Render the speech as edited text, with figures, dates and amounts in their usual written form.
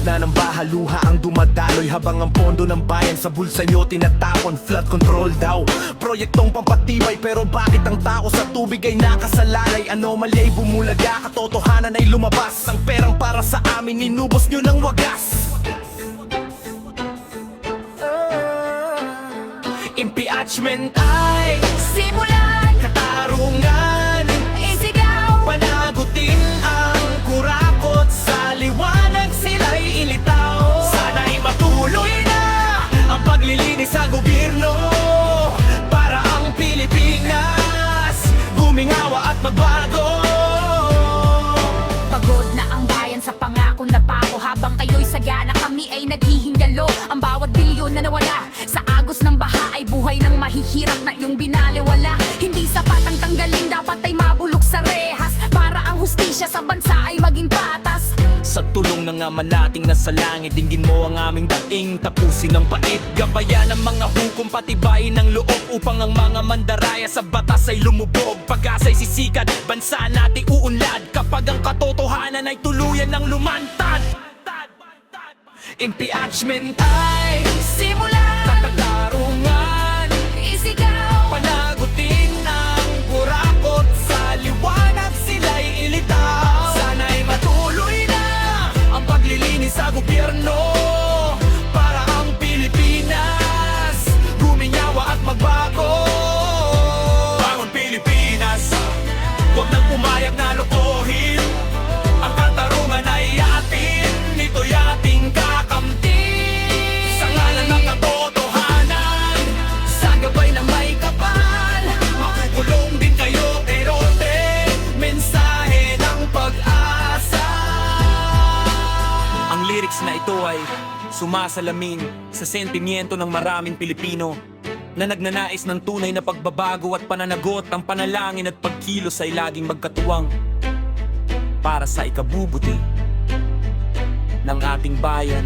na ng bahaluha ang dumadaloy, habang ang pondo ng bayan sa bulsa nyo tinatapon. Flood control daw, proyektong pampatibay, pero bakit ang tao sa tubig ay nakasalalay? Anomaly ay bumulaga, katotohanan ay lumabas. Ang perang para sa amin inubos nyo ng wagas. Impeachment ay simulan, katarungan, isigaw, panagutin ang kurakot, sa liwanag sila'y ilitaw. Sana'y matuloy na ang paglilinis sa gobyerno, para ang Pilipinas gumingawa at magbago. pagod na ang bayan sa pangako na pako. Habang kayo'y sagana, kami ay naghihingalo. Ang bawat bilyon na nawala sa agos ng baha ay buhay ng mahihirap na iyong binaliwala. Hindi sapat ang tanggalin, dapat ay mabulok sa rehas, para ang hustisya sa bansa ay maging patas. Sa tulong ng ama nating nasa langit, dinggin mo ang aming daing, tapusin ang pait. Gabayan ang mga hukom, patibayin ang loob, upang ang mga mandaraya sa batas ay lumubog. Pag-asa'y sisikat, bansa natin uunlad, kapag ang katotohanan ay tuluyan ng lumantad. Impeachment ay Simulan, katarungan, isigaw, panagutin ang kurakot, sa liwanag sila'y ilitaw. Sana'y matuloy na ang paglilinis sa gobyerno, para ang Pilipinas guminyawa at magbago. Bangon Pilipinas, huwag nang pumayag na lokohin. Ang katarungan ay atin, nito'y ating kakamti. Sa ngalan ng katotohanan, sa gabay na may kapal, makukulong din kayo, erote, mensahe ng pag-asa. Ang lyrics na ito ay sumasalamin sa sentimiento ng maraming Pilipino na nagnanais ng tunay na pagbabago at pananagot. Ang panalangin at pagkilos ay laging magkatuwang para sa ikabubuti ng ating bayan